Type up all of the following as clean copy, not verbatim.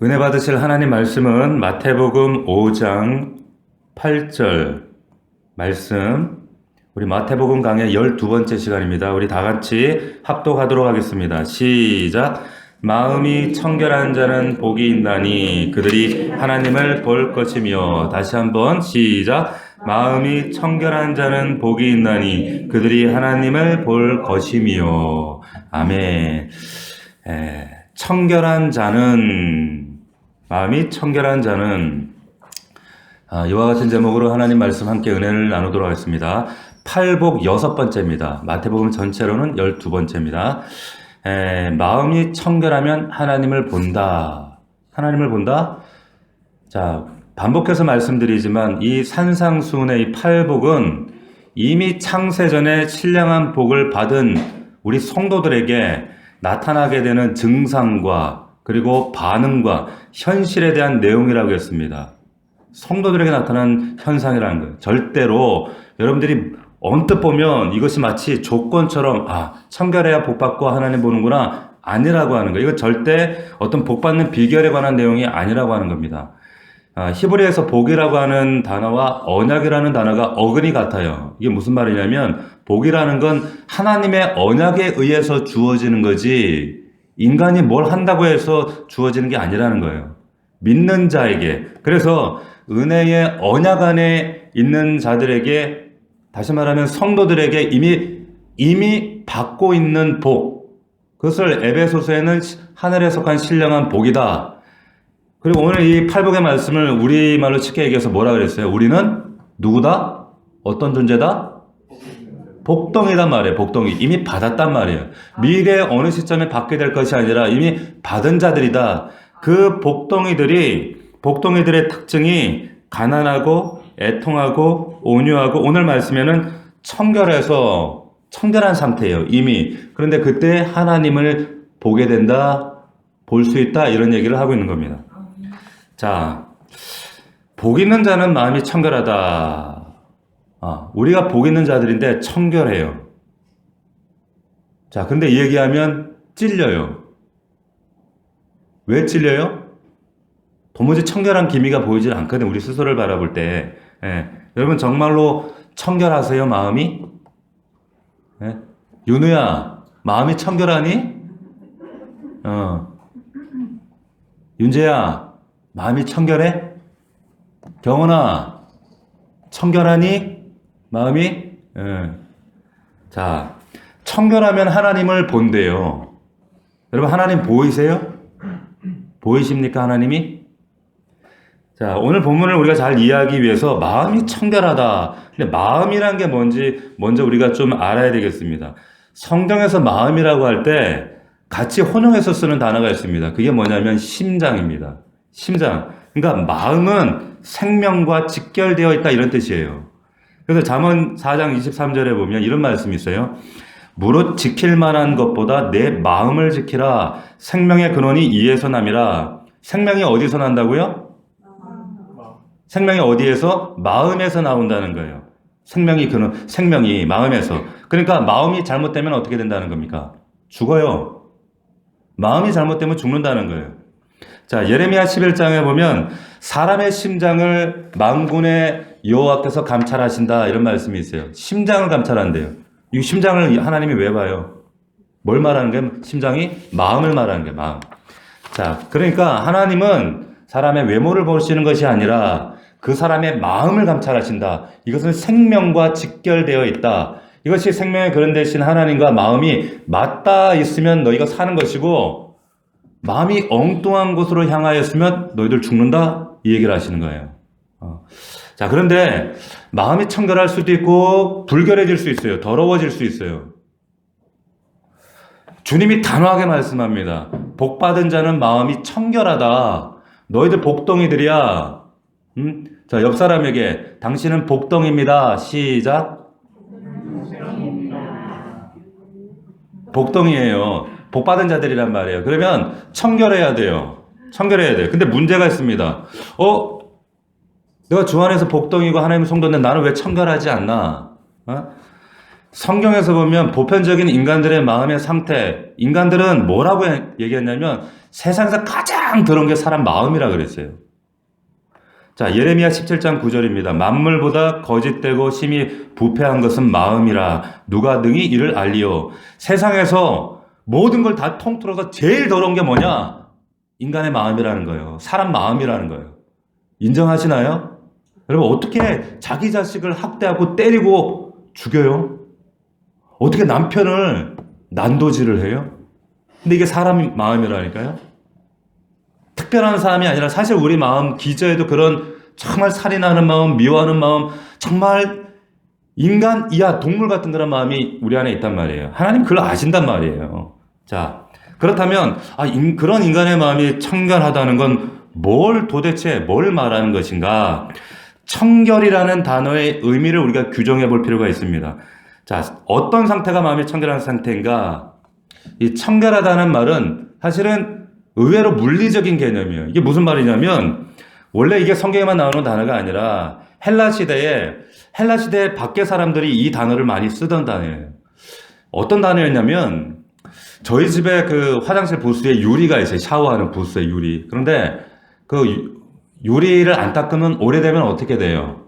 은혜 받으실 하나님 말씀은 마태복음 5장 8절 말씀, 우리 마태복음 강의 12번째 시간입니다. 우리 다 같이 합독하도록 하겠습니다. 시작. 마음이 청결한 자는 복이 있나니 그들이 하나님을 볼 것이며. 다시 한번 시작. 마음이 청결한 자는 복이 있나니 그들이 하나님을 볼 것이며. 아멘. 청결한 자는, 마음이 청결한 자는, 이와 같은 제목으로 하나님 말씀 함께 은혜를 나누도록 하겠습니다. 팔복 6번째입니다. 마태복음 전체로는 12번째입니다. 마음이 청결하면 하나님을 본다. 하나님을 본다? 자, 반복해서 말씀드리지만 이 산상수훈의 이 팔복은 이미 창세전에 신령한 복을 받은 우리 성도들에게 나타나게 되는 증상과 그리고 반응과 현실에 대한 내용이라고 했습니다. 성도들에게 나타난 현상이라는 거예요. 절대로 여러분들이 언뜻 보면 이것이 마치 조건처럼 청결해야 복받고 하나님 보는구나 아니라고 하는 거예요. 이건 절대 어떤 복받는 비결에 관한 내용이 아니라고 하는 겁니다. 히브리에서 복이라고 하는 단어와 언약이라는 단어가 어근이 같아요. 이게 무슨 말이냐면 복이라는 건 하나님의 언약에 의해서 주어지는 거지 인간이 뭘 한다고 해서 주어지는 게 아니라는 거예요. 믿는 자에게. 그래서 은혜의 언약 안에 있는 자들에게, 다시 말하면 성도들에게 이미 받고 있는 복, 그것을 에베소서에는 하늘에 속한 신령한 복이다. 그리고 오늘 이 팔복의 말씀을 우리말로 쉽게 얘기해서 뭐라 그랬어요? 우리는 누구다? 어떤 존재다? 복덩이단 말이에요. 복덩이. 이미 받았단 말이에요. 미래의 어느 시점에 받게 될 것이 아니라 이미 받은 자들이다. 그 복덩이들의 특징이 가난하고 애통하고 온유하고, 오늘 말씀에는 청결해서 청결한 상태예요. 이미. 그런데 그때 하나님을 보게 된다, 볼 수 있다, 이런 얘기를 하고 있는 겁니다. 자, 복 있는 자는 마음이 청결하다. 우리가 복 있는 자들인데 청결해요. 자, 근데 이 얘기하면 찔려요. 왜 찔려요? 도무지 청결한 기미가 보이질 않거든, 우리 스스로를 바라볼 때. 여러분 정말로 청결하세요, 마음이? 윤우야, 마음이 청결하니? 윤재야, 마음이 청결해? 경원아, 청결하니? 마음이? 자, 청결하면 하나님을 본대요. 여러분, 하나님 보이세요? 보이십니까, 하나님이? 자, 오늘 본문을 우리가 잘 이해하기 위해서 마음이 청결하다. 근데 마음이란 게 뭔지 먼저 우리가 좀 알아야 되겠습니다. 성경에서 마음이라고 할 때 같이 혼용해서 쓰는 단어가 있습니다. 그게 뭐냐면 심장입니다. 심장. 그러니까 마음은 생명과 직결되어 있다, 이런 뜻이에요. 그래서 잠언 4장 23절에 보면 이런 말씀이 있어요. 무릇 지킬 만한 것보다 내 마음을 지키라. 생명의 근원이 이에서 남이라. 생명이 어디서 난다고요? 생명이 어디에서? 마음에서 나온다는 거예요. 생명이 마음에서. 그러니까 마음이 잘못되면 어떻게 된다는 겁니까? 죽어요. 마음이 잘못되면 죽는다는 거예요. 자, 예레미야 11장에 보면 사람의 심장을 만군의 여호와께서 감찰하신다, 이런 말씀이 있어요. 심장을 감찰한대요. 이 심장을 하나님이 왜 봐요? 뭘 말하는 거예요? 심장이 마음을 말하는 거예요. 마음. 자, 그러니까 하나님은 사람의 외모를 보시는 것이 아니라 그 사람의 마음을 감찰하신다. 이것은 생명과 직결되어 있다. 이것이 생명의 근원 되신 하나님과 마음이 맞닿아 있으면 너희가 사는 것이고, 마음이 엉뚱한 곳으로 향하였으면 너희들 죽는다, 이 얘기를 하시는 거예요. 자, 그런데 마음이 청결할 수도 있고 불결해질 수 있어요. 더러워질 수 있어요. 주님이 단호하게 말씀합니다. 복받은 자는 마음이 청결하다. 너희들 복덩이들이야. 자, 옆 사람에게 당신은 복덩입니다. 시작. 복덩이에요. 복받은 자들이란 말이에요. 그러면 청결해야 돼요. 청결해야 돼요. 근데 문제가 있습니다. 내가 주 안에서 복덩이고 하나님의 성도인데 나는 왜 청결하지 않나? 성경에서 보면 보편적인 인간들의 마음의 상태, 인간들은 뭐라고 얘기했냐면 세상에서 가장 더러운 게 사람 마음이라 그랬어요. 자, 예레미야 17장 9절입니다. 만물보다 거짓되고 심히 부패한 것은 마음이라 누가 능히 이를 알리요. 세상에서 모든 걸 다 통틀어서 제일 더러운 게 뭐냐? 인간의 마음이라는 거예요. 사람 마음이라는 거예요. 인정하시나요? 여러분, 어떻게 자기 자식을 학대하고 때리고 죽여요? 어떻게 남편을 난도질을 해요? 근데 이게 사람 마음이라니까요? 특별한 사람이 아니라 사실 우리 마음 기저에도 그런 정말 살인하는 마음, 미워하는 마음, 정말 인간 이하 동물 같은 그런 마음이 우리 안에 있단 말이에요. 하나님 그걸 아신단 말이에요. 자, 그렇다면 그런 인간의 마음이 청결하다는 건 도대체 뭘 말하는 것인가? 청결이라는 단어의 의미를 우리가 규정해 볼 필요가 있습니다. 자, 어떤 상태가 마음이 청결한 상태인가? 이 청결하다는 말은 사실은 의외로 물리적인 개념이에요. 이게 무슨 말이냐면 원래 이게 성경에만 나오는 단어가 아니라 헬라 시대에 밖에 사람들이 이 단어를 많이 쓰던 단어예요. 어떤 단어였냐면 저희 집에 그 화장실 부스에 유리가 있어요. 샤워하는 부스에 유리. 그런데 그 유리를 안 닦으면 오래되면 어떻게 돼요?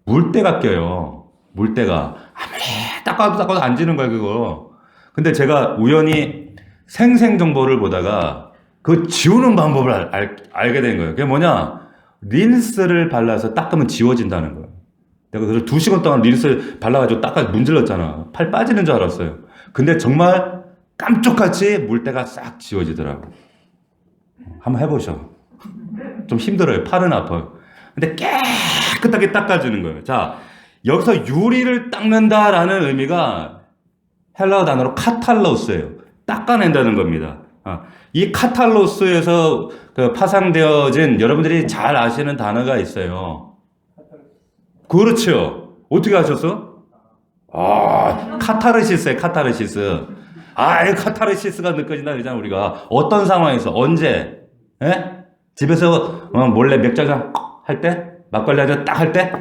물때가 껴요. 물때가. 아무리 닦아도 안 지는 거예요, 그거. 근데 제가 우연히 생생정보를 보다가 그 지우는 방법을 알게 된 거예요. 그게 뭐냐? 린스를 발라서 닦으면 지워진다는 거예요. 내가 그래서 2시간 동안 린스 발라가지고 문질렀잖아. 팔 빠지는 줄 알았어요. 근데 정말 깜짝같이 물때가 싹 지워지더라고. 한번 해보셔. 좀 힘들어요. 팔은 아파요. 근데 깨끗하게 닦아주는 거예요. 자, 여기서 유리를 닦는다라는 의미가 헬라어 단어로 카탈로스예요. 닦아낸다는 겁니다. 이 카탈로스에서 파생되어진 여러분들이 잘 아시는 단어가 있어요. 그렇죠. 어떻게 아셨어? 카타르시스예요. 카타르시스. 이 카타르시스가 느껴진다 그러잖아 우리가. 어떤 상황에서 언제? 에? 집에서 몰래 맥주잔 할 때? 막걸리 한잔 딱 할 때?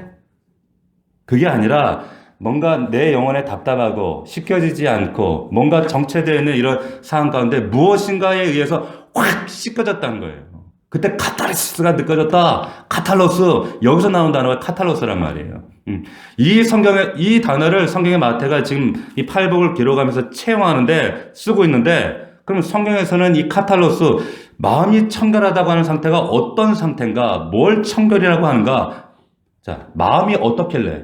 그게 아니라 뭔가 내 영혼에 답답하고 씻겨지지 않고 뭔가 정체되어 있는 이런 상황 가운데 무엇인가에 의해서 확 씻겨졌다는 거예요. 그때 카타르시스가 느껴졌다. 카탈로스. 여기서 나온 단어가 카탈로스란 말이에요. 이 단어를 성경의 마태가 지금 이 팔복을 기록하면서 채용하는데 쓰고 있는데 그럼 성경에서는 이 카탈로스 마음이 청결하다고 하는 상태가 어떤 상태인가? 뭘 청결이라고 하는가? 자, 마음이 어떻길래?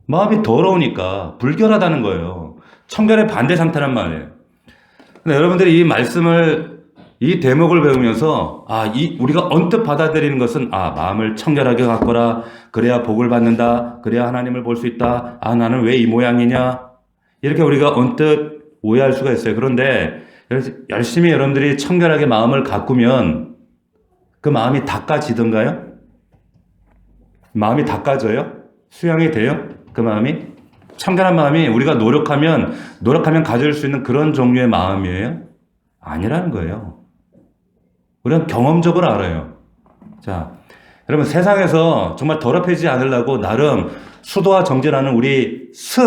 마음이 더러우니까 불결하다는 거예요. 청결의 반대 상태란 말이에요. 근데 여러분들이 이 대목을 배우면서 우리가 언뜻 받아들이는 것은 마음을 청결하게 갖거라. 그래야 복을 받는다. 그래야 하나님을 볼 수 있다. 나는 왜 이 모양이냐? 이렇게 우리가 언뜻 오해할 수가 있어요. 그런데 열심히 여러분들이 청결하게 마음을 가꾸면 그 마음이 닦아지던가요? 마음이 닦아져요? 수양이 돼요? 그 마음이? 청결한 마음이 우리가 노력하면 가질 수 있는 그런 종류의 마음이에요? 아니라는 거예요. 우리는 경험적으로 알아요. 자, 여러분 세상에서 정말 더럽혀지지 않으려고 나름 수도와 정진하는 우리 스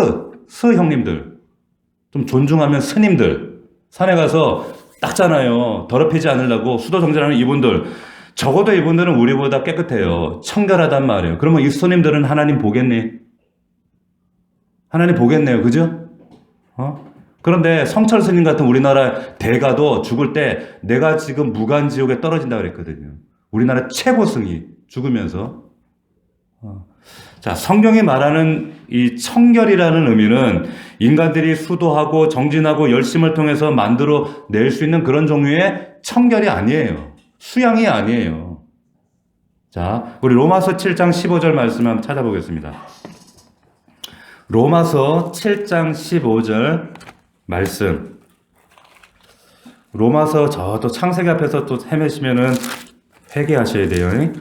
형님들, 좀 존중하면 스님들, 산에 가서 닦잖아요. 더럽히지 않으려고 수도 정진하는 이분들, 적어도 이분들은 우리보다 깨끗해요. 청결하단 말이에요. 그러면 이 스님들은 하나님 보겠니? 하나님 보겠네요. 그죠? 그런데 성철 스님 같은 우리나라 대가도 죽을 때 내가 지금 무간지옥에 떨어진다 그랬거든요. 우리나라 최고 승이 죽으면서. 자, 성경이 말하는 이 청결이라는 의미는 인간들이 수도하고 정진하고 열심을 통해서 만들어 낼 수 있는 그런 종류의 청결이 아니에요. 수양이 아니에요. 자, 우리 로마서 7장 15절 말씀 한번 찾아보겠습니다. 로마서 7장 15절 말씀. 로마서 또 창세기 앞에서 또 헤매시면은 회개하셔야 돼요.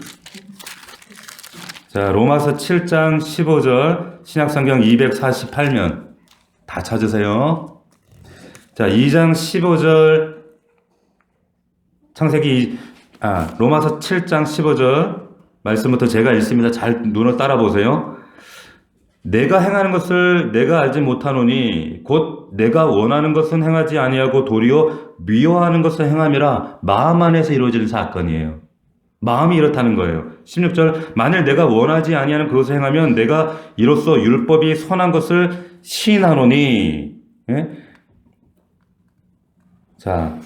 자, 로마서 7장 15절 신약성경 248면 다 찾으세요. 자, 2장 15절 로마서 7장 15절 말씀부터 제가 읽습니다. 잘 눈으로 따라 보세요. 내가 행하는 것을 내가 알지 못하노니 곧 내가 원하는 것은 행하지 아니하고 도리어 미워하는 것을 행함이라 마음 안에서 이루어지는 사건이에요. 마음이 이렇다는 거예요. 16절 만일 내가 원하지 아니하는 그것을 행하면 내가 이로써 율법이 선한 것을 시인하노니. 예? 자,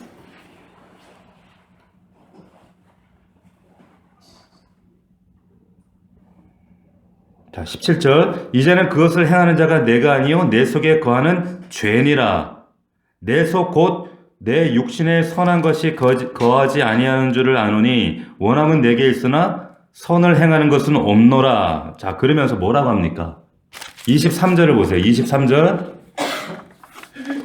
자, 17절. 이제는 그것을 행하는 자가 내가 아니요 내 속에 거하는 죄니라. 내 속 곧 내 육신에 선한 것이 거하지 아니하는 줄을 아노니 원함은 내게 있으나 선을 행하는 것은 없노라. 자, 그러면서 뭐라고 합니까? 23절을 보세요. 23절.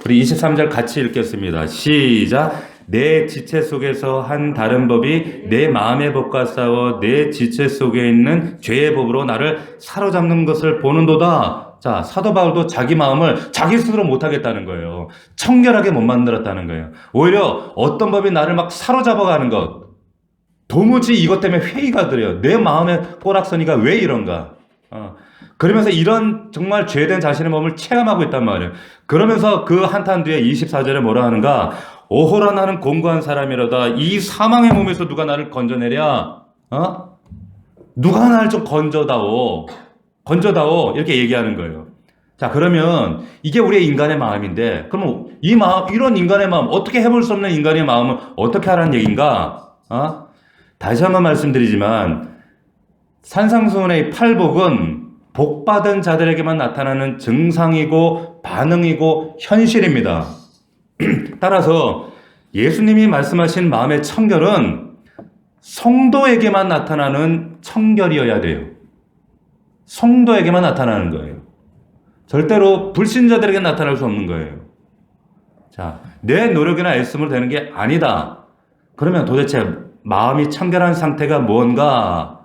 우리 23절 같이 읽겠습니다. 시작. 내 지체 속에서 한 다른 법이 내 마음의 법과 싸워 내 지체 속에 있는 죄의 법으로 나를 사로잡는 것을 보는도다. 자, 사도 바울도 자기 마음을 자기 스스로 못하겠다는 거예요. 청결하게 못 만들었다는 거예요. 오히려 어떤 법이 나를 막 사로잡아가는 것. 도무지 이것 때문에 회의가 들어요. 내 마음의 꼬락서니가 왜 이런가. 그러면서 이런 정말 죄된 자신의 몸을 체험하고 있단 말이에요. 그러면서 그 한탄 뒤에 24절에 뭐라 하는가? 오호라 나는 공고한 사람이로다. 이 사망의 몸에서 누가 나를 건져내랴? 누가 나를 좀 건져다오. 이렇게 얘기하는 거예요. 자, 그러면 이게 우리의 인간의 마음인데, 그럼 이 마음, 이런 인간의 마음, 어떻게 해볼 수 없는 인간의 마음을 어떻게 하라는 얘기인가? 다시 한번 말씀드리지만, 산상수훈의 팔복은 복받은 자들에게만 나타나는 증상이고 반응이고 현실입니다. 따라서 예수님이 말씀하신 마음의 청결은 성도에게만 나타나는 청결이어야 돼요. 성도에게만 나타나는 거예요. 절대로 불신자들에게 나타날 수 없는 거예요. 자, 내 노력이나 애씀으로 되는 게 아니다. 그러면 도대체 마음이 청결한 상태가 뭔가?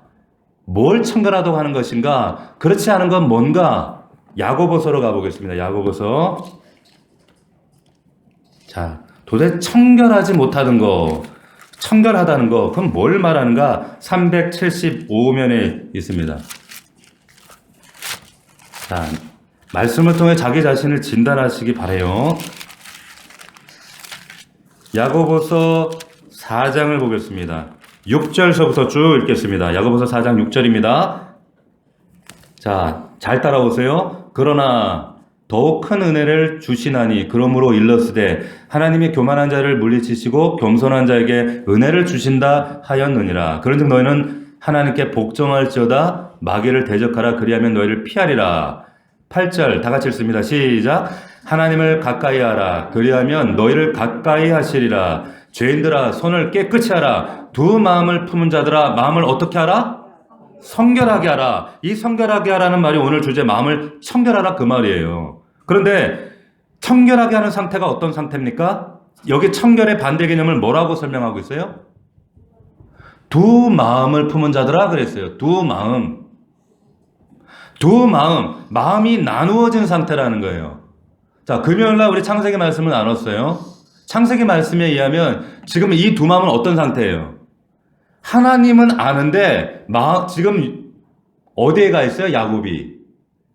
뭘 청결하다고 하는 것인가? 그렇지 않은 건 뭔가? 야고보서로 가보겠습니다. 야고보서. 자, 도대체 청결하지 못하는 거, 청결하다는 거, 그럼 뭘 말하는가? 375면에 있습니다. 자, 말씀을 통해 자기 자신을 진단하시기 바래요. 야고보서 4장을 보겠습니다. 6절서부터 쭉 읽겠습니다. 야고보서 4장 6절입니다. 자, 잘 따라오세요. 그러나 더욱 큰 은혜를 주시나니 그러므로 일렀으되 하나님이 교만한 자를 물리치시고 겸손한 자에게 은혜를 주신다 하였느니라. 그런즉 너희는 하나님께 복종할지어다 마귀를 대적하라. 그리하면 너희를 피하리라. 8절 다 같이 읽습니다. 시작. 하나님을 가까이 하라. 그리하면 너희를 가까이 하시리라. 죄인들아 손을 깨끗이 하라. 두 마음을 품은 자들아 마음을 어떻게 하라? 성결하게 하라. 이 성결하게 하라는 말이 오늘 주제 마음을 청결하라 그 말이에요. 그런데 청결하게 하는 상태가 어떤 상태입니까? 여기 청결의 반대 개념을 뭐라고 설명하고 있어요? 두 마음을 품은 자들아 그랬어요. 두 마음. 마음이 나누어진 상태라는 거예요. 자, 금요일날 우리 창세기 말씀을 나눴어요. 창세기 말씀에 의하면 지금 이 두 마음은 어떤 상태예요? 하나님은 아는데 지금 어디에 가 있어요? 야곱이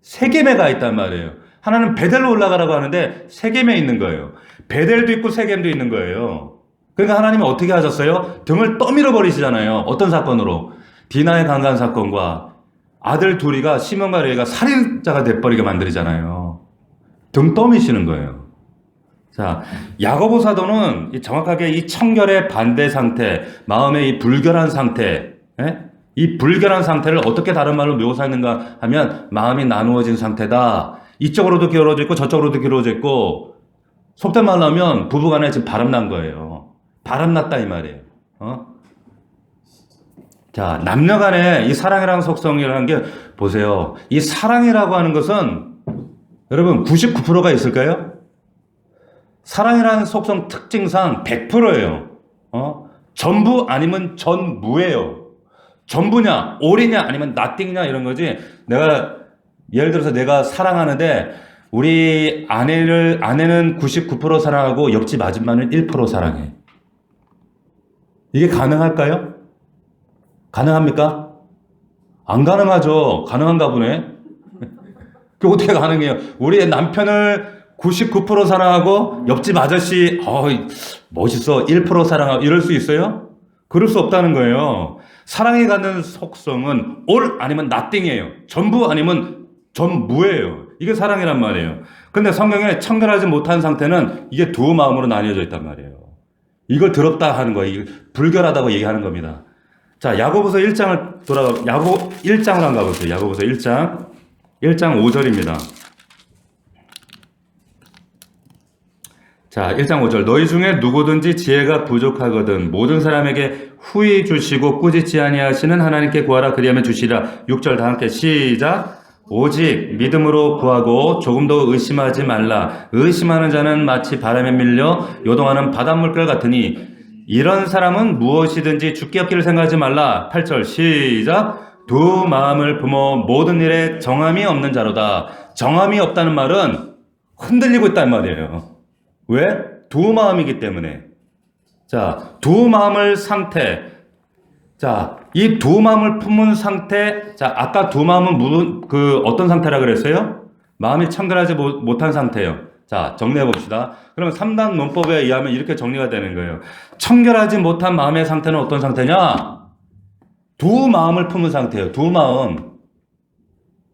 세겜에 가 있단 말이에요. 하나는 베델로 올라가라고 하는데 세겜에 있는 거예요. 베델도 있고 세겜도 있는 거예요. 그러니까 하나님은 어떻게 하셨어요? 등을 떠밀어 버리시잖아요. 어떤 사건으로? 디나의 강간 사건과 아들 둘이가 시몬과 레위가 살인자가 돼버리게 만들잖아요. 등 떠미시는 거예요. 자, 야고보 사도는 정확하게 이 청결의 반대 상태, 마음의 이 불결한 상태, 이 불결한 상태를 어떻게 다른 말로 묘사했는가 하면 마음이 나누어진 상태다. 이쪽으로도 기울어져 있고 저쪽으로도 기울어져 있고 속된 말로 하면 부부간에 지금 바람난 거예요. 바람났다 이 말이에요. 자, 남녀간에 이 사랑이라는 속성이라는 게 보세요. 이 사랑이라고 하는 것은 여러분 99%가 있을까요? 사랑이라는 속성 특징상 100%예요. 전부 아니면 전무예요. 전부냐, 올이냐, 아니면 nothing이냐 이런 거지. 예를 들어서 내가 사랑하는데 우리 아내는 99% 사랑하고 옆집 아줌마는 1% 사랑해. 이게 가능할까요? 가능합니까? 안 가능하죠. 가능한가 보네. 그게 어떻게 가능해요? 우리 남편을 99% 사랑하고 옆집 아저씨 멋있어 1% 사랑하고 이럴 수 있어요? 그럴 수 없다는 거예요. 사랑이 갖는 속성은 all 아니면 nothing이에요. 전부 아니면 전무예요. 이게 사랑이란 말이에요. 근데 성경에 청결하지 못한 상태는 이게 두 마음으로 나뉘어져 있단 말이에요. 이걸 더럽다 하는 거예요. 이걸 불결하다고 얘기하는 겁니다. 자, 야고보서 1장을 1장을 한번 가보세요. 야고보서 1장 5절입니다. 자, 1장 5절. 너희 중에 누구든지 지혜가 부족하거든 모든 사람에게 후히 주시고 꾸짖지 아니하시는 하나님께 구하라 그리하면 주시리라. 6절 다 함께 시작. 오직 믿음으로 구하고 조금도 의심하지 말라. 의심하는 자는 마치 바람에 밀려 요동하는 바닷물결 같으니 이런 사람은 무엇이든지 죽게 없기를 생각하지 말라. 8절 시작. 두 마음을 품어 모든 일에 정함이 없는 자로다. 정함이 없다는 말은 흔들리고 있다는 말이에요. 왜? 두 마음이기 때문에. 자, 두 마음을 상태. 자, 이 두 마음을 품은 상태. 자, 아까 두 마음은 어떤 상태라 그랬어요? 마음이 청결하지 못한 상태예요. 자, 정리해 봅시다. 그러면 3단 논법에 의하면 이렇게 정리가 되는 거예요. 청결하지 못한 마음의 상태는 어떤 상태냐? 두 마음을 품은 상태예요. 두 마음.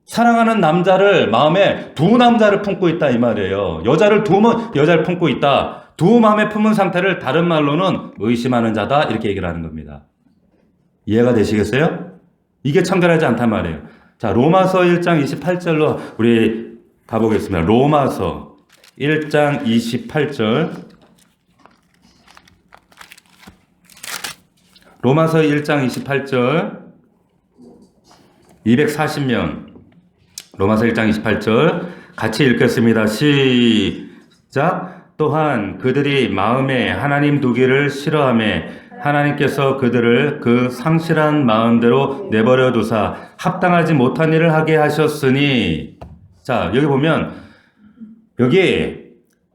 사랑하는 남자를 마음에 두 남자를 품고 있다 이 말이에요. 여자를 품고 있다. 두 마음에 품은 상태를 다른 말로는 의심하는 자다 이렇게 얘기를 하는 겁니다. 이해가 되시겠어요? 이게 청결하지 않단 말이에요. 자, 로마서 1장 28절로 우리 가보겠습니다. 로마서 1장 28절. 로마서 1장 28절. 240명. 로마서 1장 28절 같이 읽겠습니다. 시작. 또한 그들이 마음에 하나님 두기를 싫어하며 하나님께서 그들을 그 상실한 마음대로 내버려 두사 합당하지 못한 일을 하게 하셨으니. 자, 여기 보면 여기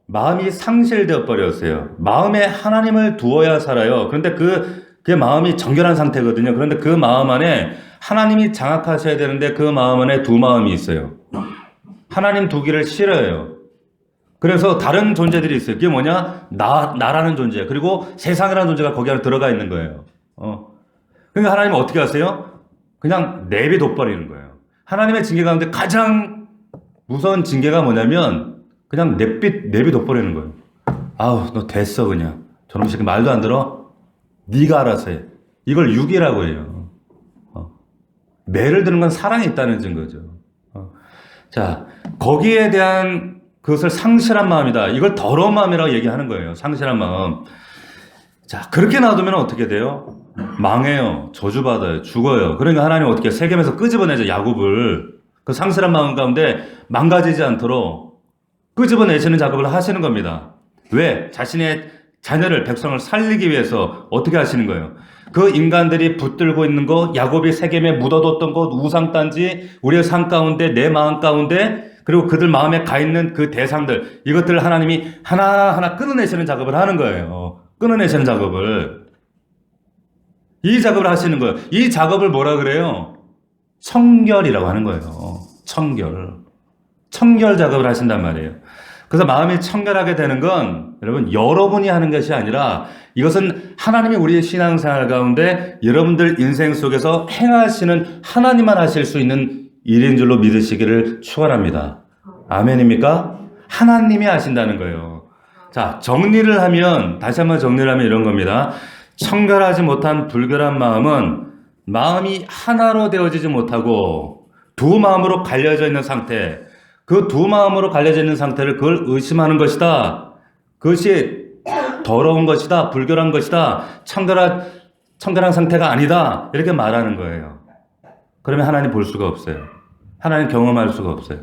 마음이 상실되어 버렸어요. 마음에 하나님을 두어야 살아요. 그런데 그 마음이 정결한 상태거든요. 그런데 그 마음 안에 하나님이 장악하셔야 되는데 그 마음 안에 두 마음이 있어요. 하나님 두기를 싫어해요. 그래서 다른 존재들이 있어요. 그게 뭐냐? 나라는 존재. 그리고 세상이라는 존재가 거기 안에 들어가 있는 거예요. 그러니까 하나님은 어떻게 하세요? 그냥 내비둬버리는 거예요. 하나님의 징계 가운데 가장 무서운 징계가 뭐냐면 그냥 내비둬버리는 거예요. 아우, 너 됐어 그냥. 저놈 새끼 말도 안 들어? 네가 알아서 해. 이걸 육이라고 해요. 매를 드는 건 사랑이 있다는 증거죠. 자, 거기에 대한 그것을 상실한 마음이다. 이걸 더러운 마음이라고 얘기하는 거예요. 상실한 마음. 자, 그렇게 놔두면 어떻게 돼요? 망해요. 저주받아요. 죽어요. 그러니까 하나님 어떻게 세겜에서 끄집어내죠. 야곱을. 그 상실한 마음 가운데 망가지지 않도록 끄집어내시는 작업을 하시는 겁니다. 왜? 자신의 자녀를, 백성을 살리기 위해서 어떻게 하시는 거예요? 그 인간들이 붙들고 있는 것, 야곱이 세겜에 묻어뒀던 것, 우상단지, 우리의 삶 가운데, 내 마음 가운데, 그리고 그들 마음에 가 있는 그 대상들, 이것들을 하나님이 하나하나 끊어내시는 작업을 하는 거예요. 끊어내시는 작업을. 이 작업을 하시는 거예요. 이 작업을 뭐라 그래요? 청결이라고 하는 거예요. 청결. 청결 작업을 하신단 말이에요. 그래서 마음이 청결하게 되는 건 여러분 여러분이 하는 것이 아니라 이것은 하나님이 우리의 신앙생활 가운데 여러분들 인생 속에서 행하시는 하나님만 하실 수 있는 일인 줄로 믿으시기를 축원합니다. 아멘입니까? 하나님이 하신다는 거예요. 자, 정리를 하면 다시 한번 정리를 하면 이런 겁니다. 청결하지 못한 불결한 마음은 마음이 하나로 되어지지 못하고 두 마음으로 갈려져 있는 상태. 그 두 마음으로 갈려져 있는 상태를 그걸 의심하는 것이다. 그것이 더러운 것이다. 불결한 것이다. 청결한 상태가 아니다. 이렇게 말하는 거예요. 그러면 하나님 볼 수가 없어요. 하나님 경험할 수가 없어요.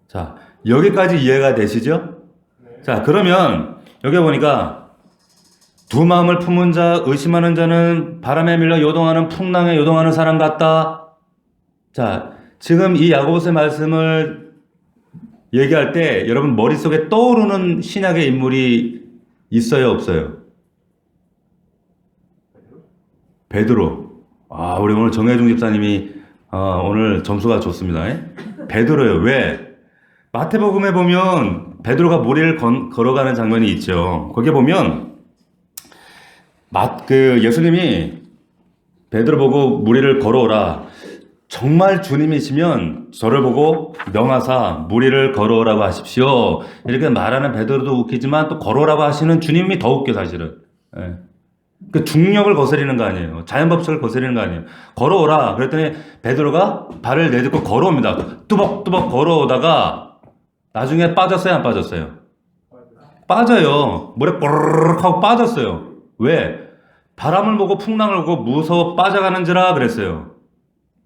자, 여기까지 이해가 되시죠? 자, 그러면 여기 보니까 두 마음을 품은 자, 의심하는 자는 바람에 밀려 요동하는 풍랑에 요동하는 사람 같다. 자, 지금 이 야고보서의 말씀을 얘기할 때 여러분 머릿속에 떠오르는 신약의 인물이 있어요, 없어요? 베드로. 우리 오늘 정혜중 집사님이 오늘 점수가 좋습니다. 베드로예요. 왜? 마태복음에 보면 베드로가 무리를 걸어가는 장면이 있죠. 거기에 보면 예수님이 베드로 보고 무리를 걸어오라. 정말 주님이시면 저를 보고 명하사 무리를 걸어오라고 하십시오. 이렇게 말하는 베드로도 웃기지만 또 걸어오라고 하시는 주님이 더 웃겨 사실은. 예. 그 중력을 거스리는 거 아니에요. 자연법칙을 거스리는 거 아니에요. 걸어오라. 그랬더니 베드로가 발을 내딛고 걸어옵니다. 뚜벅뚜벅 걸어오다가 나중에 빠졌어요, 안 빠졌어요? 빠져요. 물에 꼬르륵 하고 빠졌어요. 왜? 바람을 보고 풍랑을 보고 무서워 빠져가는지라 그랬어요.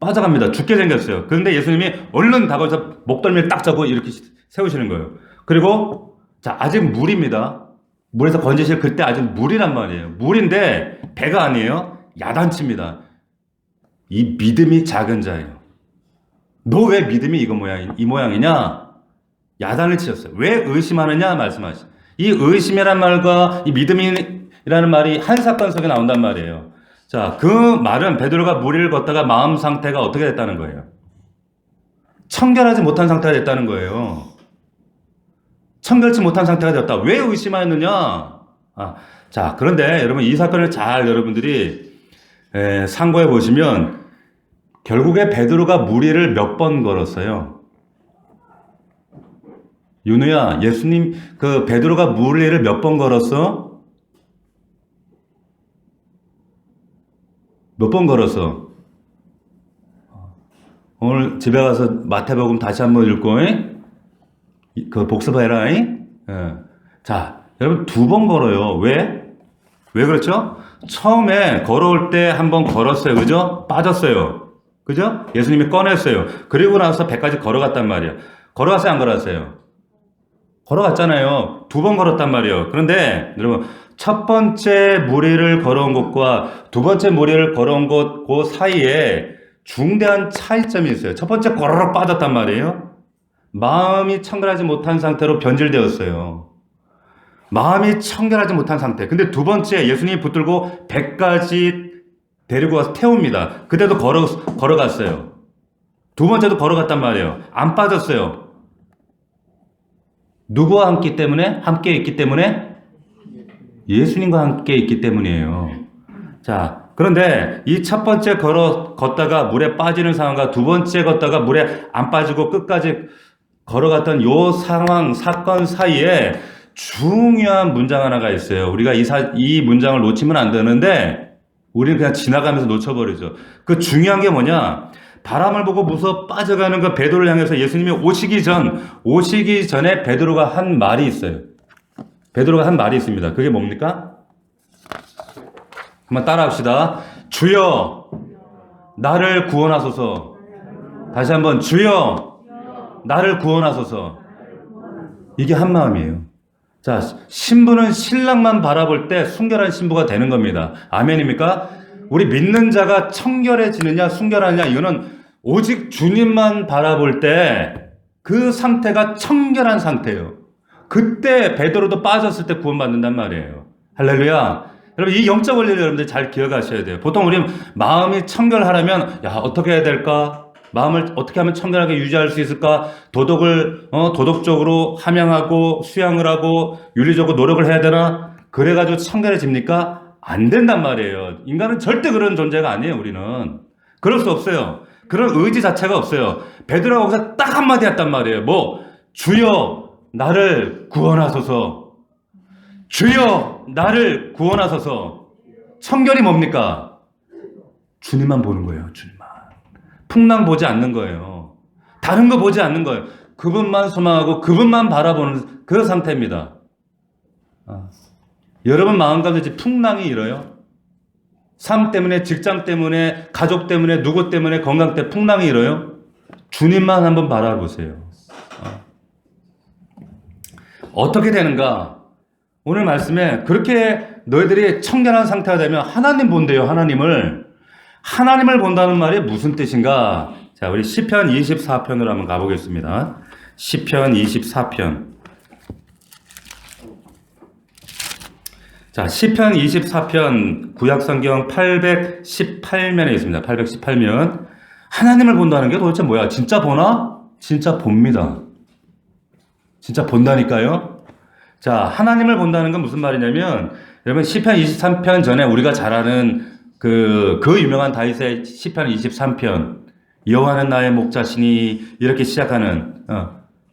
빠져갑니다. 죽게 생겼어요. 그런데 예수님이 얼른 다가와서 목덜미를 딱 잡고 이렇게 세우시는 거예요. 그리고 자, 아직 물입니다. 물에서 건지실 그때 아직 물이란 말이에요. 물인데 배가 아니에요. 야단칩니다. 이 믿음이 작은 자예요. 너 왜 믿음이 이 모양이냐? 야단을 치셨어요. 왜 의심하느냐 말씀하시. 이 의심이란 말과 이 믿음이라는 말이 한 사건 속에 나온단 말이에요. 자, 그 말은 베드로가 무리를 걷다가 마음 상태가 어떻게 됐다는 거예요? 청결하지 못한 상태가 됐다는 거예요. 청결치 못한 상태가 되었다. 왜 의심하였느냐? 자, 그런데 여러분 이 사건을 잘 여러분들이 상고해 보시면 결국에 베드로가 무리를 몇 번 걸었어요. 윤우야, 예수님 베드로가 무리를 몇 번 걸었어? 몇 번 걸었어? 오늘 집에 가서 마태복음 다시 한번 읽고 그 복습해라. 자, 여러분 2번 걸어요. 왜? 왜 그렇죠? 처음에 걸어올 때 한 번 걸었어요. 그죠? 빠졌어요. 그죠? 예수님이 꺼냈어요. 그리고 나서 배까지 걸어갔단 말이에요. 걸어갔어요? 안 걸어갔어요? 걸어갔잖아요. 2번 걸었단 말이에요. 그런데 여러분 첫 번째 무리를 걸어온 곳과 두 번째 무리를 걸어온 곳 그 사이에 중대한 차이점이 있어요. 첫 번째 거르륵 빠졌단 말이에요. 마음이 청결하지 못한 상태로 변질되었어요. 마음이 청결하지 못한 상태. 근데 두 번째 예수님이 붙들고 배까지 데리고 와서 태웁니다. 그때도 걸어갔어요. 두 번째도 걸어갔단 말이에요. 안 빠졌어요. 누구와 함께 있기 때문에? 예수님과 함께 있기 때문이에요. 자, 그런데 이 첫 번째 걷다가 물에 빠지는 상황과 두 번째 걷다가 물에 안 빠지고 끝까지 걸어갔던 요 사건 사이에 중요한 문장 하나가 있어요. 우리가 이 문장을 놓치면 안 되는데 우리는 그냥 지나가면서 놓쳐버리죠. 그 중요한 게 뭐냐? 바람을 보고 무서워 빠져가는 그 베드로를 향해서 예수님이 오시기 전에 베드로가 한 말이 있어요. 베드로가 한 말이 있습니다. 그게 뭡니까? 한번 따라합시다. 주여, 나를 구원하소서. 다시 한번 주여, 나를 구원하소서. 이게 한 마음이에요. 자, 신부는 신랑만 바라볼 때 순결한 신부가 되는 겁니다. 아멘입니까? 우리 믿는 자가 청결해지느냐 순결하느냐 이거는 오직 주님만 바라볼 때 그 상태가 청결한 상태예요. 그때 베드로도 빠졌을 때 구원받는단 말이에요. 할렐루야. 여러분 이 영적 원리를 여러분들 잘 기억하셔야 돼요. 보통 우리 마음이 청결하려면 어떻게 해야 될까? 마음을 어떻게 하면 청결하게 유지할 수 있을까? 도덕적으로 함양하고 수양을 하고 윤리적으로 노력을 해야 되나? 그래가지고 청결해집니까? 안 된단 말이에요. 인간은 절대 그런 존재가 아니에요. 우리는 그럴 수 없어요. 그런 의지 자체가 없어요. 베드로가 거기서 딱 한마디 했단 말이에요. 주여 나를 구원하소서. 주여 나를 구원하소서. 청결이 뭡니까? 주님만 보는 거예요. 주님만. 풍랑 보지 않는 거예요. 다른 거 보지 않는 거예요. 그분만 소망하고 그분만 바라보는 그 상태입니다. 여러분 마음 가운데 풍랑이 일어요? 삶 때문에, 직장 때문에, 가족 때문에, 누구 때문에, 건강 때문에 풍랑이 일어요? 주님만 한번 바라보세요. 어떻게 되는가? 오늘 말씀에 그렇게 너희들이 청결한 상태가 되면 하나님 본대요. 하나님을 본다는 말이 무슨 뜻인가? 자, 우리 시편 24편으로 한번 가보겠습니다. 시편 24편. 자, 시편 24편 구약성경 818면에 있습니다. 818면. 하나님을 본다는 게 도대체 뭐야? 진짜 보나? 진짜 봅니다. 진짜 본다니까요. 자, 하나님을 본다는 건 무슨 말이냐면, 여러분 시편 23편 전에 우리가 잘 아는 그 유명한 다윗의 시편 23편, 여호와는 나의 목자시니 이렇게 시작하는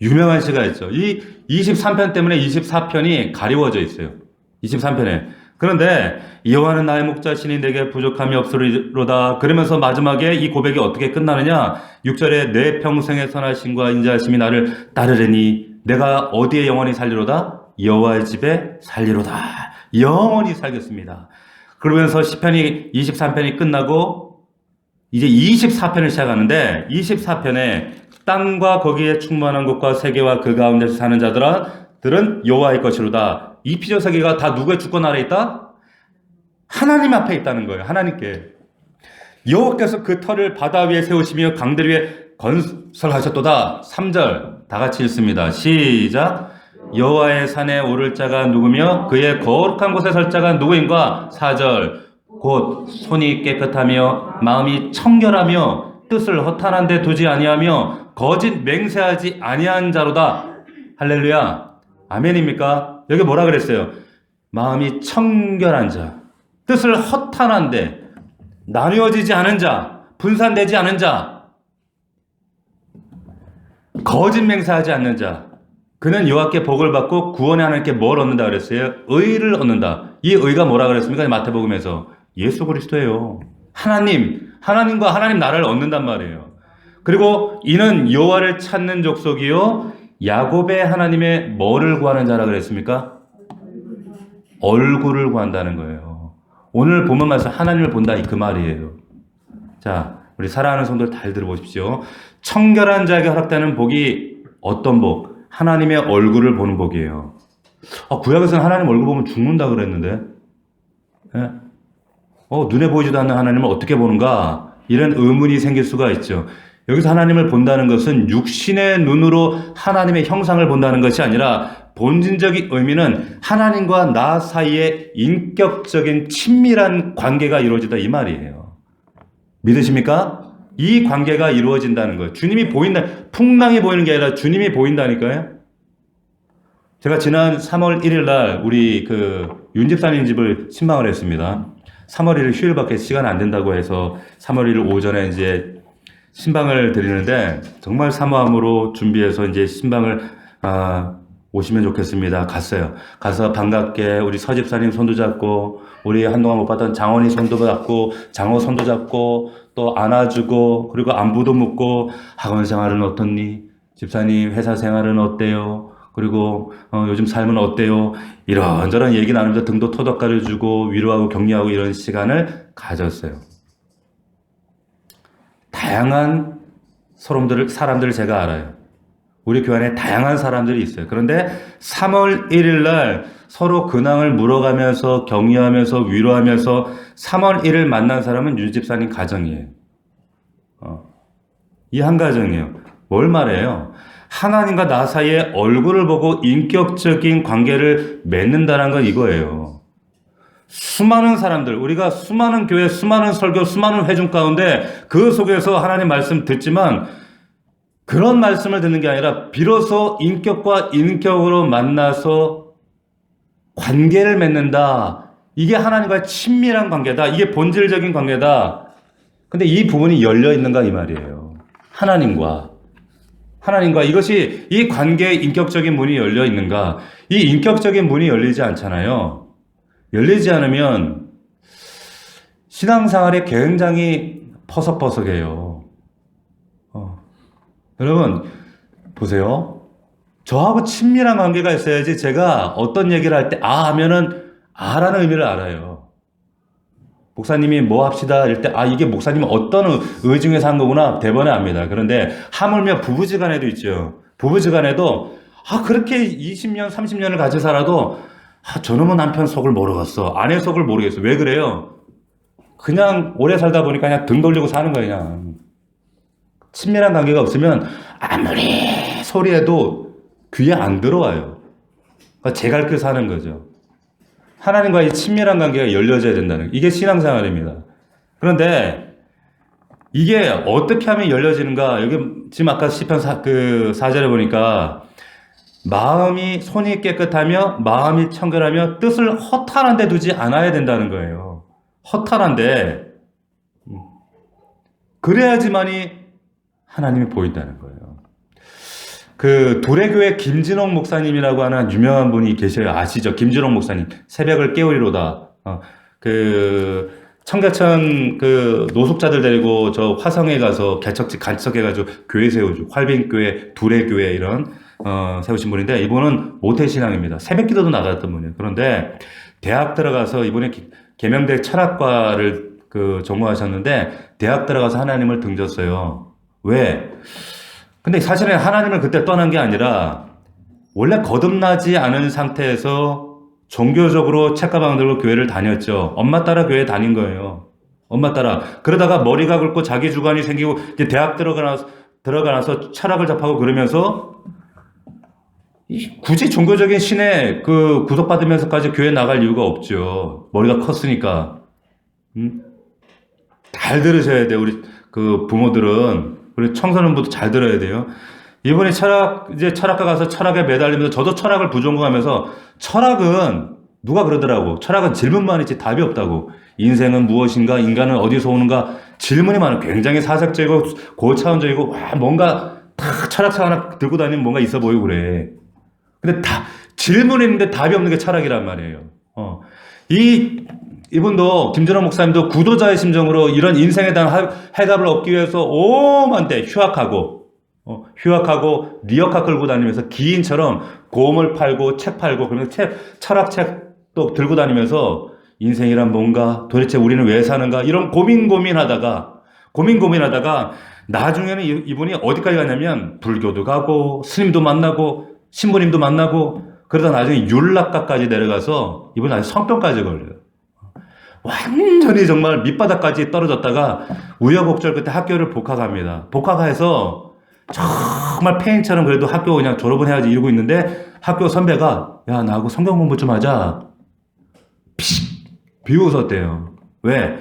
유명한 시가 있죠. 이 23편 때문에 24편이 가리워져 있어요. 23편에. 그런데 여호와는 나의 목자시니 내게 부족함이 없으리로다. 그러면서 마지막에 이 고백이 어떻게 끝나느냐? 6절에 내 평생의 선하심과 인자하심이 나를 따르려니 내가 어디에 영원히 살리로다? 여호와의 집에 살리로다. 영원히 살겠습니다. 그러면서 시편이 23편이 끝나고 이제 24편을 시작하는데 24편에 땅과 거기에 충만한 곳과 세계와 그 가운데서 사는 자들은 여호와의 것이로다. 이 피조 세계가 다 누구의 주권 아래 있다? 하나님 앞에 있다는 거예요. 하나님께. 여호와께서 그 터를 바다 위에 세우시며 강들 위에 건설하셨도다. 3절 다 같이 읽습니다. 시작. 여호와의 산에 오를 자가 누구며 그의 거룩한 곳에 설 자가 누구인가? 4절 곧 손이 깨끗하며 마음이 청결하며 뜻을 허탄한 데 두지 아니하며 거짓 맹세하지 아니한 자로다. 할렐루야. 아멘입니까? 여기 뭐라 그랬어요? 마음이 청결한 자, 뜻을 허탄한데 나뉘어지지 않은 자, 분산되지 않은 자, 거짓 맹세하지 않는 자, 그는 여호와께 복을 받고 구원의 하나님께 뭘 얻는다 그랬어요? 의를 얻는다. 이 의가 뭐라 그랬습니까? 마태복음에서 예수 그리스도예요. 하나님과 하나님 나라를 얻는단 말이에요. 그리고 이는 여호와를 찾는 족속이요 야곱의 하나님의 뭐를 구하는 자라 그랬습니까? 얼굴을 구한다는 거예요. 오늘 본문 말씀 하나님을 본다 그 말이에요. 자, 우리 사랑하는 성도들 잘 들어보십시오. 청결한 자에게 허락되는 복이 어떤 복? 하나님의 얼굴을 보는 복이에요. 구약에서는 하나님 얼굴 보면 죽는다 그랬는데, 예? 눈에 보이지도 않는 하나님을 어떻게 보는가? 이런 의문이 생길 수가 있죠. 여기서 하나님을 본다는 것은 육신의 눈으로 하나님의 형상을 본다는 것이 아니라 본질적인 의미는 하나님과 나 사이에 인격적인 친밀한 관계가 이루어지다 이 말이에요. 믿으십니까? 이 관계가 이루어진다는 거예요. 주님이 보인다. 풍랑이 보이는 게 아니라 주님이 보인다니까요. 제가 지난 3월 1일 날 우리 윤 집사님 집을 신방을 했습니다. 3월 1일 휴일밖에 시간 안 된다고 해서 3월 1일 오전에 이제 신방을 드리는데 정말 사모함으로 준비해서 이제 신방을 오시면 좋겠습니다. 갔어요. 가서 반갑게 우리 서 집사님 손도 잡고 우리 한동안 못 봤던 장원이 손도 잡고 장호 손도 잡고 또 안아주고 그리고 안부도 묻고 학원 생활은 어떻니? 집사님 회사 생활은 어때요? 그리고 요즘 삶은 어때요? 이런저런 얘기 나누면서 등도 토닥거려주고 위로하고 격려하고 이런 시간을 가졌어요. 다양한 사람들을 제가 알아요. 우리 교회 안에 다양한 사람들이 있어요. 그런데 3월 1일 날 서로 근황을 물어가면서 격려하면서 위로하면서 3월 1일 만난 사람은 유 집사님 가정이에요. 이 한 가정이에요. 뭘 말해요? 하나님과 나 사이에 얼굴을 보고 인격적인 관계를 맺는다는 건 이거예요. 수많은 사람들, 우리가 수많은 교회, 수많은 설교, 수많은 회중 가운데 그 속에서 하나님 말씀 듣지만 그런 말씀을 듣는 게 아니라 비로소 인격과 인격으로 만나서 관계를 맺는다. 이게 하나님과의 친밀한 관계다. 이게 본질적인 관계다. 근데 이 부분이 열려 있는가 이 말이에요. 하나님과 이것이 이 관계의 인격적인 문이 열려 있는가? 이 인격적인 문이 열리지 않잖아요. 열리지 않으면 신앙생활에 굉장히 퍼석퍼석해요. 여러분 보세요. 저하고 친밀한 관계가 있어야지 제가 어떤 얘기를 할 때 하면은 라는 의미를 알아요. 목사님이 뭐 합시다 이럴 때 이게 목사님은 어떤 의중에서 한 거구나 대번에 압니다. 그런데 하물며 부부지간에도 있죠. 부부지간에도 그렇게 20년 30년을 같이 살아도 저놈의 남편 속을 모르겠어. 아내 속을 모르겠어. 왜 그래요? 그냥 오래 살다 보니까 그냥 등 돌리고 사는 거예요. 그냥. 친밀한 관계가 없으면 아무리 소리해도 귀에 안 들어와요. 그러니까 제갈 길 사는 거죠. 하나님과의 친밀한 관계가 열려져야 된다는 이게 신앙생활입니다. 그런데 이게 어떻게 하면 열려지는가? 여기 지금 아까 시편 4절에 보니까 손이 깨끗하며 마음이 청결하며 뜻을 허탄한 데 두지 않아야 된다는 거예요. 허탄한데 그래야지만이 하나님이 보인다는 거예요. 그 도래교회 김진홍 목사님이라고 하는 유명한 분이 계셔요. 아시죠? 김진홍 목사님. 새벽을 깨우리로다. 그 청계천 그 노숙자들 데리고 저 화성에 가서 개척지 간척해가지고 교회 세우죠. 활빈교회, 도래교회 이런 세우신 분인데 이분은 모태신앙입니다. 새벽기도도 나갔던 분이에요. 그런데 대학 들어가서 이분이 계명대 철학과를 전공하셨는데 대학 들어가서 하나님을 등졌어요. 왜? 근데 사실은 하나님을 그때 떠난 게 아니라 원래 거듭나지 않은 상태에서 종교적으로 책가방 들고 교회를 다녔죠. 엄마 따라 교회 다닌 거예요. 엄마 따라. 그러다가 머리가 굵고 자기 주관이 생기고 이제 대학 들어가서 철학을 접하고 그러면서 굳이 종교적인 신에 구속받으면서까지 교회 나갈 이유가 없죠. 머리가 컸으니까. 잘 들으셔야 돼요. 우리 부모들은. 우리 청소년부터 잘 들어야 돼요. 이번에 철학과 가서 철학에 매달리면서 저도 철학을 부전공하면서 철학은 누가 그러더라고. 철학은 질문만 있지 답이 없다고. 인생은 무엇인가? 인간은 어디서 오는가? 질문이 많아. 굉장히 사색적이고 고차원적이고 뭔가 다 철학책 하나 들고 다니면 뭔가 있어 보이고 그래. 근데 질문이 있는데 답이 없는 게 철학이란 말이에요. 이분도 김준호 목사님도 구도자의 심정으로 이런 인생에 대한 해답을 얻기 위해서 오만데 휴학하고 리어카 끌고 다니면서 기인처럼 고음을 팔고 책 팔고 그러면서 철학책도 들고 다니면서 인생이란 뭔가 도대체 우리는 왜 사는가 이런 고민하다가 나중에는 이분이 어디까지 가냐면 불교도 가고 스님도 만나고 신부님도 만나고 그러다 나중에 율락가까지 내려가서 이분이 아주 성병까지 걸려요. 완전히 정말 밑바닥까지 떨어졌다가 우여곡절 끝에 학교를 복학합니다. 복학해서 정말 폐인처럼 그래도 학교 그냥 졸업은 해야지 이러고 있는데 학교 선배가 야 나하고 성경 공부 좀 하자. 비웃었대요. 왜?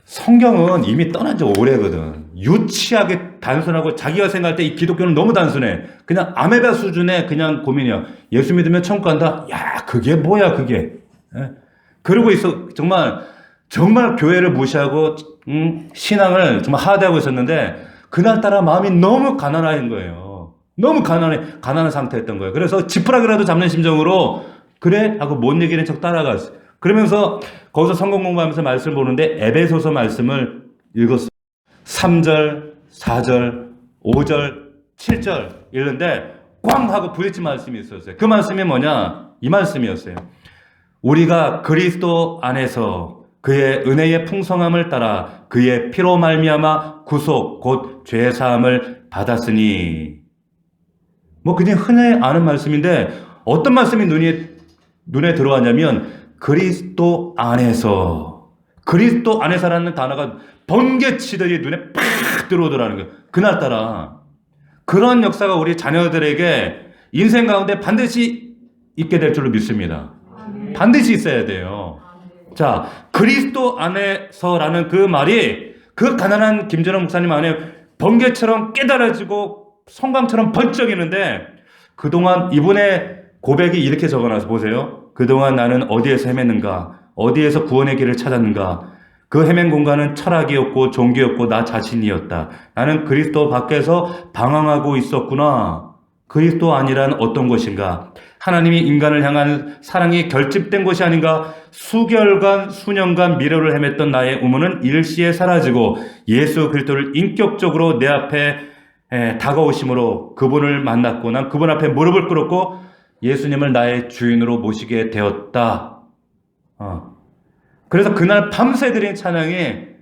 성경은 이미 떠난 지 오래거든. 유치하게 단순하고 자기가 생각할 때 이 기독교는 너무 단순해. 그냥 아메바 수준의 그냥 고민이야. 예수 믿으면 천국 간다? 야 그게 뭐야 그게. 그러고 있어. 정말 교회를 무시하고 신앙을 정말 하대하고 있었는데 그날따라 마음이 너무 가난한 거예요. 너무 가난한 상태였던 거예요. 그래서 지푸라기라도 잡는 심정으로 그래? 하고 못 얘기는 척 따라갔어요. 그러면서 거기서 성경 공부하면서 말씀을 보는데 에베소서 말씀을 읽었어요. 3절, 4절, 5절, 7절 읽는데 꽝 하고 부딪힌 말씀이 있었어요. 그 말씀이 뭐냐? 이 말씀이었어요. 우리가 그리스도 안에서 그의 은혜의 풍성함을 따라 그의 피로 말미암아 구속 곧 죄 사함을 받았으니 그냥 흔히 아는 말씀인데 어떤 말씀이 눈에 들어왔냐면 그리스도 안에서라는 단어가 번개치듯이 눈에 팍 들어오더라는 거예요. 그날따라 그런 역사가 우리 자녀들에게 인생 가운데 반드시 있게 될 줄로 믿습니다. 반드시 있어야 돼요. 자, 그리스도 안에서라는 그 말이 그 가난한 김준호 목사님 안에 번개처럼 깨달아지고 성광처럼 번쩍이는데 그동안 이분의 고백이 이렇게 적어놔서 보세요. 그동안 나는 어디에서 헤맸는가? 어디에서 구원의 길을 찾았는가? 그 헤맨 공간은 철학이었고 종교였고 나 자신이었다. 나는 그리스도 밖에서 방황하고 있었구나. 그리스도 아니란 어떤 것인가? 하나님이 인간을 향한 사랑이 결집된 것이 아닌가? 수개월간, 수년간 미래를 헤맸던 나의 의문은 일시에 사라지고 예수 그리스도를 인격적으로 내 앞에 다가오심으로 그분을 만났고 난 그분 앞에 무릎을 꿇었고 예수님을 나의 주인으로 모시게 되었다. 그래서 그날 밤새 드린 찬양이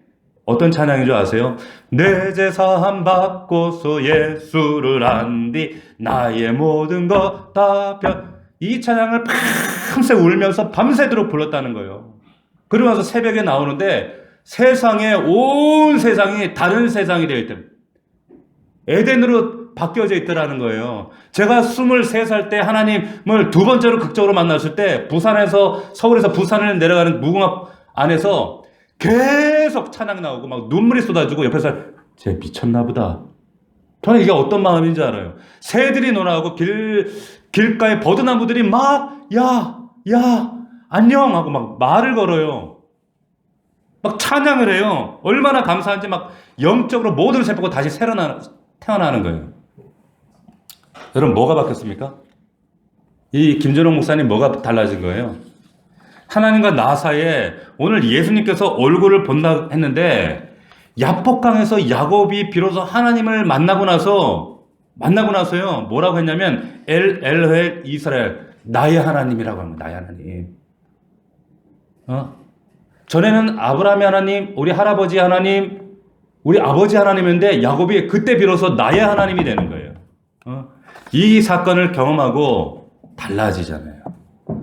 어떤 찬양인 줄 아세요? 내 제사함 받고서 예수를 안디 나의 모든 것 다 이 찬양을 밤새 울면서 밤새도록 불렀다는 거예요. 그러고 나서 새벽에 나오는데 온 세상이 다른 세상이 되어 있다. 에덴으로 바뀌어져 있더라는 거예요. 제가 23살 때 하나님을 두 번째로 극적으로 만났을 때 서울에서 부산을 내려가는 무궁화 안에서 계속 찬양 나오고 막 눈물이 쏟아지고 옆에서 쟤 미쳤나 보다. 저는 이게 어떤 마음인지 알아요. 새들이 놀아오고 길가에 버드나무들이 막 야 안녕 하고 막 말을 걸어요. 막 찬양을 해요. 얼마나 감사한지 막 영적으로 모든 세포가 다시 태어나는 거예요. 여러분 뭐가 바뀌었습니까? 이 김준홍 목사님 뭐가 달라진 거예요? 하나님과 나 사이에 오늘 예수님께서 얼굴을 본다 했는데 야복강에서 야곱이 비로소 하나님을 만나고 나서요 뭐라고 했냐면 엘헬 이스라엘 나의 하나님이라고 합니다. 나의 하나님. 전에는 아브라함의 하나님, 우리 할아버지 하나님, 우리 아버지 하나님인데 야곱이 그때 비로소 나의 하나님이 되는 거예요. 이 사건을 경험하고 달라지잖아요.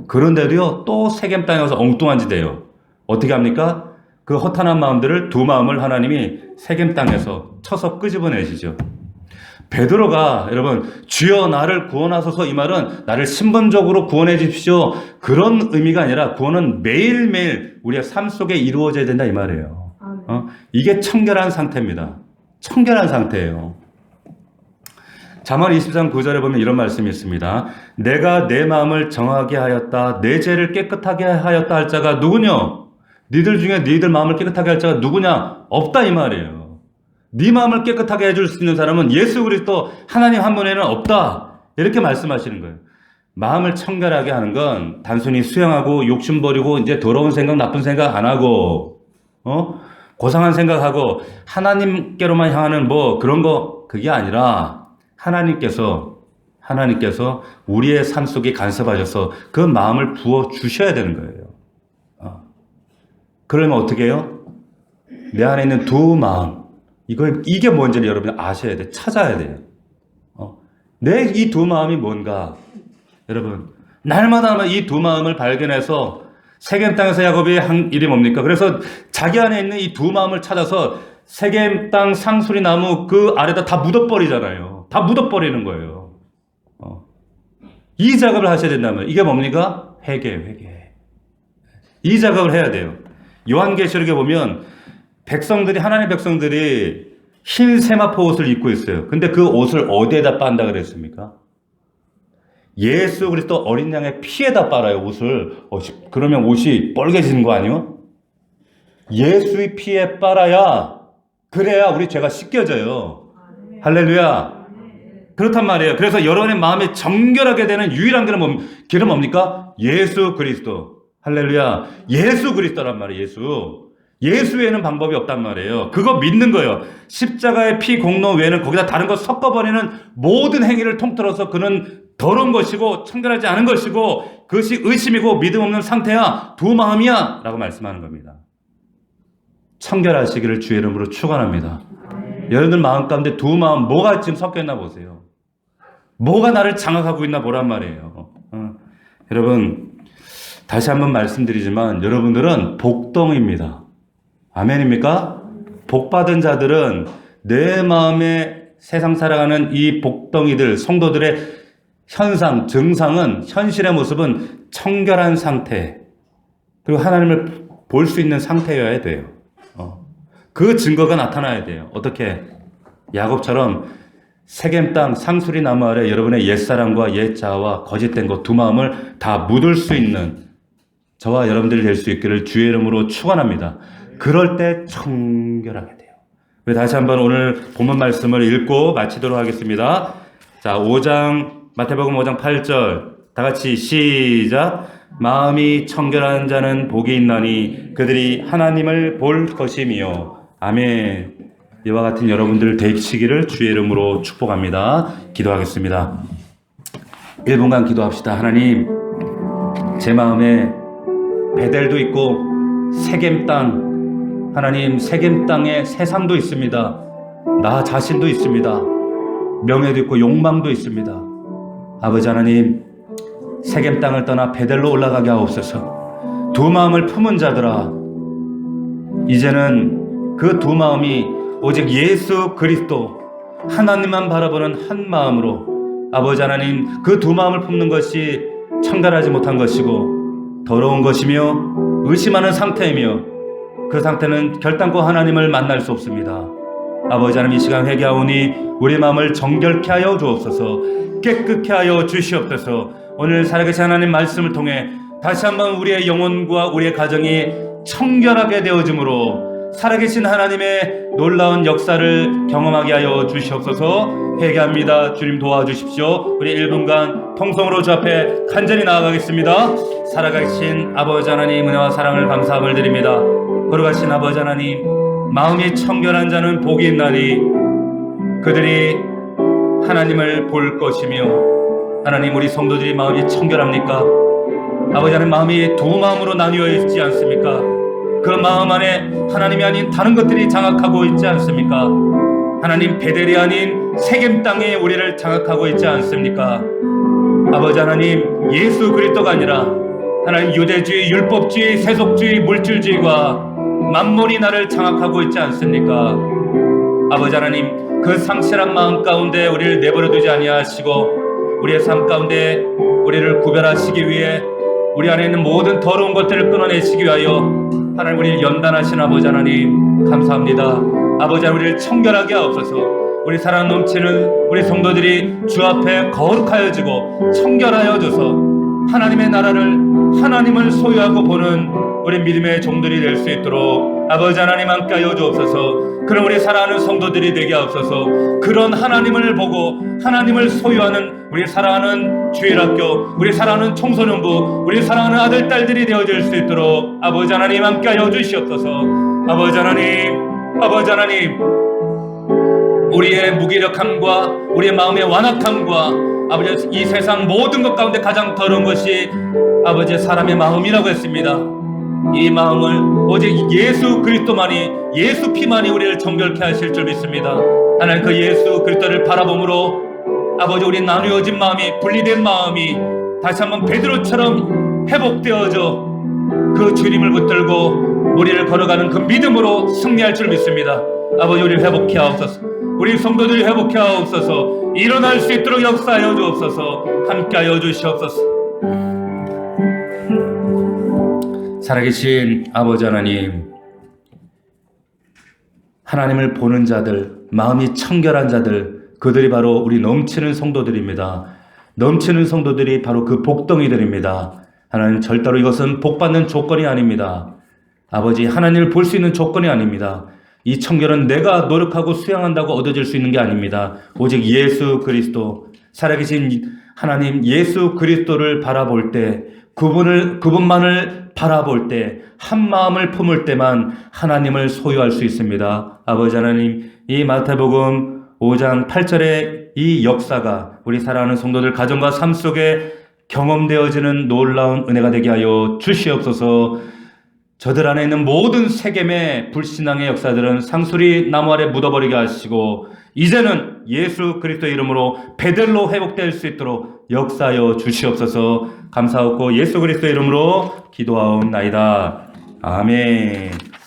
그런데도요 또 세겜 땅에 가서 엉뚱한 짓 해요. 어떻게 합니까? 그 허탄한 마음들을 두 마음을 하나님이 세겜 땅에서 쳐서 끄집어내시죠. 베드로가 여러분 주여 나를 구원하소서 이 말은 나를 신분적으로 구원해 주십시오 그런 의미가 아니라 구원은 매일매일 우리의 삶 속에 이루어져야 된다 이 말이에요. 이게 청결한 상태입니다. 청결한 상태예요. 잠언 23장 9절에 보면 이런 말씀이 있습니다. 내가 내 마음을 정하게 하였다 내 죄를 깨끗하게 하였다 할 자가 누구냐? 니들 중에 니들 마음을 깨끗하게 할 자가 누구냐? 없다 이 말이에요. 네 마음을 깨끗하게 해줄 수 있는 사람은 예수 그리스도 하나님 한 분에는 없다 이렇게 말씀하시는 거예요. 마음을 청결하게 하는 건 단순히 수영하고 욕심 버리고 이제 더러운 생각 나쁜 생각 안 하고 고상한 생각하고 하나님께로만 향하는 뭐 그런 거 그게 아니라 하나님께서 우리의 삶 속에 간섭하셔서 그 마음을 부어 주셔야 되는 거예요. 그러면 어떻게 해요? 내 안에 있는 두 마음 이게 뭔지를 여러분이 아셔야 돼. 찾아야 돼요. 내 이 두 마음이 뭔가 여러분 날마다 이 두 마음을 발견해서 세겜 땅에서 야곱이 한 일이 뭡니까? 그래서 자기 안에 있는 이 두 마음을 찾아서 세겜 땅 상수리 나무 그 아래다 다 묻어버리잖아요. 다 묻어버리는 거예요. 이 작업을 하셔야 된다면 이게 뭡니까? 회개. 이 작업을 해야 돼요. 요한계시록에 보면 하나님의 백성들이 흰 세마포 옷을 입고 있어요. 근데 그 옷을 어디에다 빤다 그랬습니까? 예수 그리스도 어린 양의 피에다 빨아요, 옷을. 그러면 옷이 뻘개지는 거 아니에요? 예수의 피에 빨아야, 그래야 우리 죄가 씻겨져요. 할렐루야. 그렇단 말이에요. 그래서 여러분의 마음이 정결하게 되는 유일한 길은 뭡니까? 예수 그리스도. 할렐루야. 예수 그리스도란 말이에요, 예수 외에는 방법이 없단 말이에요. 그거 믿는 거예요. 십자가의 피 공로 외에는 거기다 다른 거 섞어버리는 모든 행위를 통틀어서 그는 더러운 것이고 청결하지 않은 것이고 그것이 의심이고 믿음 없는 상태야. 두 마음이야 라고 말씀하는 겁니다. 청결하시기를 주의 이름으로 축원합니다. 여러분들 마음 가운데 두 마음 뭐가 지금 섞여 있나 보세요. 뭐가 나를 장악하고 있나 보란 말이에요. 여러분 다시 한번 말씀드리지만 여러분들은 복덩입니다. 아멘입니까? 복받은 자들은 내 마음에 세상 살아가는 이 복덩이들, 성도들의 증상은, 현실의 모습은 청결한 상태, 그리고 하나님을 볼 수 있는 상태여야 돼요. 그 증거가 나타나야 돼요. 어떻게? 야곱처럼 세겜 땅 상수리 나무 아래 여러분의 옛사랑과 옛자아와 거짓된 것 두 마음을 다 묻을 수 있는 저와 여러분들이 될 수 있기를 주의 이름으로 축원합니다. 그럴 때 청결하게 돼요. 다시 한번 오늘 본문 말씀을 읽고 마치도록 하겠습니다. 자, 마태복음 5장 8절 다 같이 시작. 마음이 청결한 자는 복이 있나니 그들이 하나님을 볼 것이며. 아멘. 이와 같은 여러분들 되시기를 주의 이름으로 축복합니다. 기도하겠습니다. 1분간 기도합시다. 하나님, 제 마음에 베델도 있고 세겜 땅, 하나님 세겜 땅에 세상도 있습니다. 나 자신도 있습니다. 명예도 있고 욕망도 있습니다. 아버지 하나님, 세겜 땅을 떠나 베델로 올라가게 하옵소서. 두 마음을 품은 자들아, 이제는 그 두 마음이 오직 예수 그리스도 하나님만 바라보는 한 마음으로 아버지 하나님 그 두 마음을 품는 것이 청결하지 못한 것이고 더러운 것이며 의심하는 상태이며 그 상태는 결단코 하나님을 만날 수 없습니다. 아버지 하나님, 이 시간 회개하오니 우리 마음을 정결케 하여 주옵소서, 깨끗게 하여 주시옵소서. 오늘 살아계신 하나님 말씀을 통해 다시 한번 우리의 영혼과 우리의 가정이 청결하게 되어짐으로 살아계신 하나님의 놀라운 역사를 경험하게 하여 주시옵소서. 회개합니다. 주님 도와주십시오. 우리 1분간 통성으로 주 앞에 간절히 나아가겠습니다. 살아계신 아버지 하나님, 은혜와 사랑을 감사함을 드립니다. 거룩하신 아버지 하나님, 마음이 청결한 자는 복이 있나니 그들이 하나님을 볼 것이며, 하나님, 우리 성도들이 마음이 청결합니까? 아버지 하나님, 마음이 두 마음으로 나뉘어 있지 않습니까? 그 마음 안에 하나님이 아닌 다른 것들이 장악하고 있지 않습니까? 하나님, 베델이 아닌 세겜 땅에 우리를 장악하고 있지 않습니까? 아버지 하나님, 예수 그리스도가 아니라 하나님, 유대주의, 율법주의, 세속주의, 물질주의가 만몬이 나를 장악하고 있지 않습니까? 아버지 하나님, 그 상실한 마음 가운데 우리를 내버려 두지 아니하시고 우리의 삶 가운데 우리를 구별하시기 위해 우리 안에 있는 모든 더러운 것들을 끊어내시기 위하여 하나님, 우리를 연단하신 아버지 하나님 감사합니다. 아버지 하나님, 우리를 청결하게 하옵소서. 우리 사랑 넘치는 우리 성도들이 주 앞에 거룩하여지고 청결하여져서 하나님의 나라를, 하나님을 소유하고 보는 우리 믿음의 종들이 될 수 있도록 아버지 하나님 함께 하여 주옵소서. 그런 우리 사랑하는 성도들이 되게 하옵소서. 그런 하나님을 보고 하나님을 소유하는 우리 사랑하는 주일학교, 우리 사랑하는 청소년부, 우리 사랑하는 아들, 딸들이 되어질 수 있도록 아버지 하나님 함께 하여 주시옵소서. 아버지 하나님, 아버지 하나님, 우리의 무기력함과 우리의 마음의 완악함과 아버지, 이 세상 모든 것 가운데 가장 더러운 것이 아버지 사람의 마음이라고 했습니다. 이 마음을 오직 예수 그리스도만이, 예수 피만이 우리를 정결케 하실 줄 믿습니다. 하나님, 그 예수 그리스도를 바라봄으로 아버지, 우리 나누어진 마음이, 분리된 마음이 다시 한번 베드로처럼 회복되어져 그 주님을 붙들고 우리를 걸어가는 그 믿음으로 승리할 줄 믿습니다. 아버지, 우리를 회복해 하옵소서. 우리 성도들이 회복해 하옵소서. 일어날 수 있도록 역사하여 주옵소서. 함께하여 주시옵소서. 살아계신 아버지 하나님, 하나님을 보는 자들, 마음이 청결한 자들, 그들이 바로 우리 넘치는 성도들입니다. 넘치는 성도들이 바로 그 복덩이들입니다. 하나님, 절대로 이것은 복받는 조건이 아닙니다. 아버지, 하나님을 볼 수 있는 조건이 아닙니다. 이 청결은 내가 노력하고 수양한다고 얻어질 수 있는 게 아닙니다. 오직 예수 그리스도, 살아계신 하나님 예수 그리스도를 바라볼 때, 그분만을 바라볼 때, 한 마음을 품을 때만 하나님을 소유할 수 있습니다. 아버지 하나님, 이 마태복음 5장 8절의 이 역사가 우리 사랑하는 성도들 가정과 삶 속에 경험되어지는 놀라운 은혜가 되게 하여 주시옵소서. 저들 안에 있는 모든 세겜의 불신앙의 역사들은 상수리 나무 아래 묻어버리게 하시고 이제는 예수 그리스도의 이름으로 베델로 회복될 수 있도록 역사하여 주시옵소서. 감사하고 예수 그리스도의 이름으로 기도하옵나이다. 아멘.